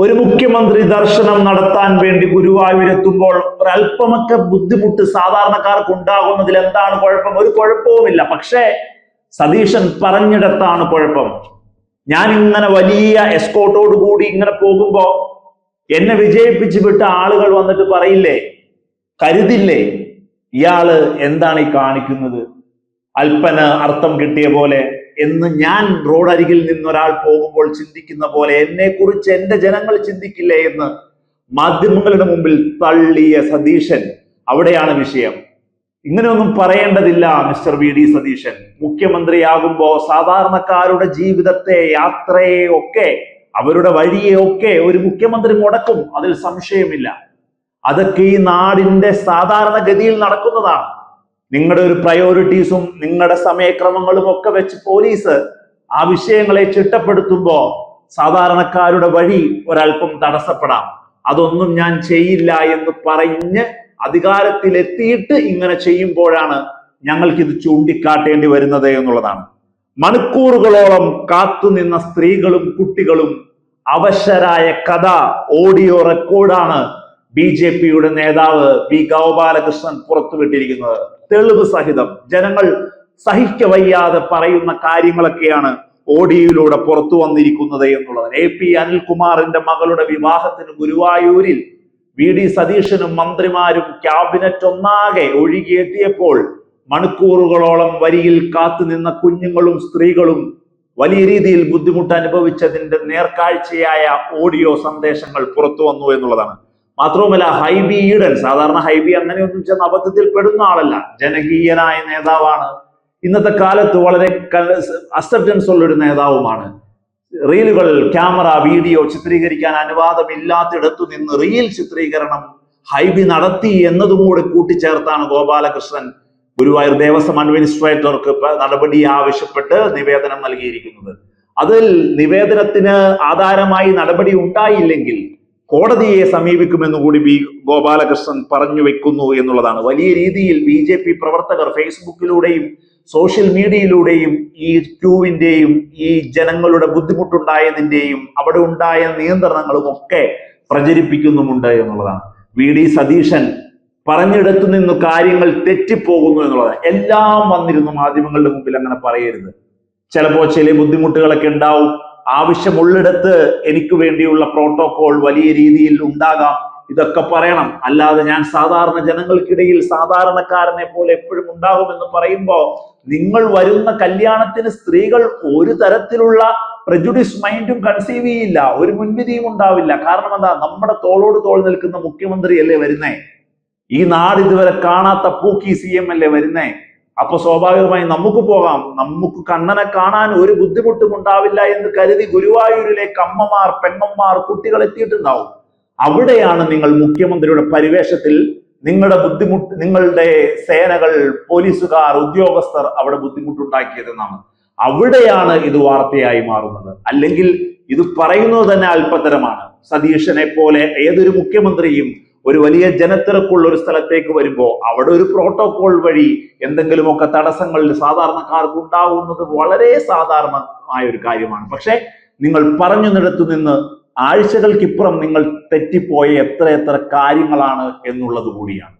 ഒരു മുഖ്യമന്ത്രി ദർശനം നടത്താൻ വേണ്ടി ഗുരുവായൂരെത്തുമ്പോൾ ഒരല്പമൊക്കെ ബുദ്ധിമുട്ട് സാധാരണക്കാർക്ക് ഉണ്ടാകുന്നതിൽ എന്താണ് കുഴപ്പം? ഒരു കുഴപ്പവുമില്ല. പക്ഷേ സതീശൻ പറഞ്ഞിടത്താണ് കുഴപ്പം. ഞാൻ ഇങ്ങനെ വലിയ എസ്കോർട്ടോട് കൂടി ഇങ്ങനെ പോകുമ്പോ എന്നെ വിജയിപ്പിച്ചു വിട്ട ആളുകൾ വന്നിട്ട് പറയില്ലേ, കരുതില്ലേ, ഇയാള് എന്താണ് ഈ കാണിക്കുന്നത്, അല്പന് അർത്ഥം കിട്ടിയ പോലെ എന്ന് ഞാൻ റോഡരികിൽ നിന്നൊരാൾ പോകുമ്പോൾ ചിന്തിക്കുന്ന പോലെ എന്നെ കുറിച്ച് എന്റെ ജനങ്ങൾ ചിന്തിക്കില്ലേ എന്ന് മാധ്യമങ്ങളുടെ മുമ്പിൽ തള്ളിയ സതീശൻ. അവിടെയാണ് വിഷയം. ഇങ്ങനെയൊന്നും പറയേണ്ടതില്ല മിസ്റ്റർ വി ഡി സതീശൻ. മുഖ്യമന്ത്രിയാകുമ്പോ സാധാരണക്കാരുടെ ജീവിതത്തെ, യാത്രയെ ഒക്കെ, അവരുടെ വഴിയെ ഒക്കെ ഒരു മുഖ്യമന്ത്രി മുടക്കും, അതിൽ സംശയമില്ല. അതൊക്കെ ഈ നാടിന്റെ സാധാരണഗതിയിൽ നടക്കുന്നതാണ്. നിങ്ങളുടെ ഒരു പ്രയോറിറ്റീസും നിങ്ങളുടെ സമയക്രമങ്ങളും ഒക്കെ വെച്ച് പോലീസ് ആ വിഷയങ്ങളെ ചിട്ടപ്പെടുത്തുമ്പോ സാധാരണക്കാരുടെ വഴി ഒരല്പം തടസ്സപ്പെടാം. അതൊന്നും ഞാൻ ചെയ്യില്ല എന്ന് പറഞ്ഞ് അധികാരത്തിലെത്തിയിട്ട് ഇങ്ങനെ ചെയ്യുമ്പോഴാണ് ഞങ്ങൾക്കിത് ചൂണ്ടിക്കാട്ടേണ്ടി വരുന്നത് എന്നുള്ളതാണ്. മണിക്കൂറുകളോളം കാത്തുനിന്ന സ്ത്രീകളും കുട്ടികളും അവശരായ കഥ ഓഡിയോ റെക്കോർഡാണ് BJP-യുടെ നേതാവ് പി ഗോപാലകൃഷ്ണൻ പുറത്തുവിട്ടിരിക്കുന്നത്. തെളിവ് സഹിതം ജനങ്ങൾ സഹിക്കവയ്യാതെ പറയുന്ന കാര്യങ്ങളൊക്കെയാണ് ഓഡിയോയിലൂടെ പുറത്തു വന്നിരിക്കുന്നത് എന്നുള്ളത്. AP അനിൽകുമാറിന്റെ മകളുടെ വിവാഹത്തിന് ഗുരുവായൂരിൽ വി ഡി സതീശനും മന്ത്രിമാരും ക്യാബിനറ്റ് ഒന്നാകെ ഒഴുകിയെത്തിയപ്പോൾ മണിക്കൂറുകളോളം വരിയിൽ കാത്തുനിന്ന കുഞ്ഞുങ്ങളും സ്ത്രീകളും വലിയ രീതിയിൽ ബുദ്ധിമുട്ട് അനുഭവിച്ചതിന്റെ നേർക്കാഴ്ചയായ ഓഡിയോ സന്ദേശങ്ങൾ പുറത്തു വന്നു എന്നുള്ളതാണ്. മാത്രവുമല്ല, ഹൈബി ഈഡൻ, സാധാരണ ഹൈബി അങ്ങനെയൊന്നും ചെന്ന് അബദ്ധത്തിൽ പെടുന്ന ആളല്ല, ജനകീയനായ നേതാവാണ്. ഇന്നത്തെ കാലത്ത് വളരെ അക്സെപ്റ്റൻസ് ഉള്ള ഒരു നേതാവുമാണ്. റീലുകൾ, ക്യാമറ, വീഡിയോ ചിത്രീകരിക്കാൻ അനുവാദമില്ലാത്തിടത്തു നിന്ന് റീൽ ചിത്രീകരണം ഹൈബി നടത്തി എന്നതും കൂടെ കൂട്ടിച്ചേർത്താണ് ഗോപാലകൃഷ്ണൻ ഗുരുവായൂർ ദേവസ്വം അഡ്മിനിസ്ട്രേറ്റർക്ക് നടപടി ആവശ്യപ്പെട്ട് നിവേദനം നൽകിയിരിക്കുന്നത്. അതിൽ നിവേദനത്തിന് ആധാരമായി നടപടി ഉണ്ടായില്ലെങ്കിൽ കോടതിയെ സമീപിക്കുമെന്ന് കൂടി ഗോപാലകൃഷ്ണൻ പറഞ്ഞു വെക്കുന്നു എന്നുള്ളതാണ്. വലിയ രീതിയിൽ BJP പ്രവർത്തകർ ഫേസ്ബുക്കിലൂടെയും സോഷ്യൽ മീഡിയയിലൂടെയും ഈ ക്യൂവിന്റെയും ഈ ജനങ്ങളുടെ ബുദ്ധിമുട്ടുണ്ടായതിന്റെയും അവിടെ ഉണ്ടായ നിയന്ത്രണങ്ങളും ഒക്കെ പ്രചരിപ്പിക്കുന്നുമുണ്ട് എന്നുള്ളതാണ്. വി ഡി സതീശൻ പറഞ്ഞിടത്തു നിന്ന് കാര്യങ്ങൾ തെറ്റിപ്പോകുന്നു എന്നുള്ളതാണ്. എല്ലാം വന്നിരുന്നു മാധ്യമങ്ങളുടെ മുമ്പിൽ അങ്ങനെ പറയരുത്. ചിലപ്പോൾ ചില ബുദ്ധിമുട്ടുകളൊക്കെ ഉണ്ടാവും. ആവശ്യമുള്ളിടത്ത് എനിക്ക് വേണ്ടിയുള്ള പ്രോട്ടോകോൾ വലിയ രീതിയിൽ ഉണ്ടാകാം. ഇതൊക്കെ പറയണം. അല്ലാതെ ഞാൻ സാധാരണ ജനങ്ങൾക്കിടയിൽ സാധാരണക്കാരനെ പോലെ എപ്പോഴും ഉണ്ടാകുമെന്ന് പറയുമ്പോ നിങ്ങൾ വരുന്ന കല്യാണത്തിന് സ്ത്രീകൾ ഒരു തരത്തിലുള്ള പ്രജുഡിസ് മൈൻഡും കൺസീവ് ചെയ്യില്ല, ഒരു മുൻവിധിയും ഉണ്ടാവില്ല. കാരണം എന്താ, നമ്മുടെ തോളോട് തോൾ നിൽക്കുന്ന മുഖ്യമന്ത്രിയല്ലേ വരുന്നേ, ഈ നാട് ഇതുവരെ കാണാത്ത പൂക്കി CM അല്ലേ വരുന്നേ. അപ്പൊ സ്വാഭാവികമായി നമുക്ക് പോകാം, നമുക്ക് കണ്ണനെ കാണാൻ ഒരു ബുദ്ധിമുട്ടും ഉണ്ടാവില്ല എന്ന് കരുതി ഗുരുവായൂരിലേക്ക് അമ്മമാർ, പെങ്ങന്മാർ, കുട്ടികൾ എത്തിയിട്ടുണ്ടാവും. അവിടെയാണ് നിങ്ങൾ മുഖ്യമന്ത്രിയുടെ പരിവേഷത്തിൽ നിങ്ങളുടെ സേനകൾ, പോലീസുകാർ, ഉദ്യോഗസ്ഥർ അവിടെ ബുദ്ധിമുട്ടുണ്ടാക്കിയതെന്നാണ്. അവിടെയാണ് ഇത് വാർത്തയായി മാറുന്നത്. അല്ലെങ്കിൽ ഇത് പറയുന്നത് തന്നെ അല്പതരമാണ്. സതീശനെ പോലെ ഏതൊരു മുഖ്യമന്ത്രിയും ഒരു വലിയ ജനത്തിരക്കുള്ള ഒരു സ്ഥലത്തേക്ക് വരുമ്പോൾ അവിടെ ഒരു പ്രോട്ടോകോൾ വഴി എന്തെങ്കിലുമൊക്കെ തടസ്സങ്ങൾ സാധാരണക്കാർക്ക് ഉണ്ടാവുന്നത് വളരെ സാധാരണമായ ഒരു കാര്യമാണ്. പക്ഷെ നിങ്ങൾ പറഞ്ഞുന്നിടത്തു നിന്ന് ആഴ്ചകൾക്കിപ്പുറം നിങ്ങൾ തെറ്റിപ്പോയ എത്ര കാര്യങ്ങളാണ് എന്നുള്ളത് കൂടിയാണ്.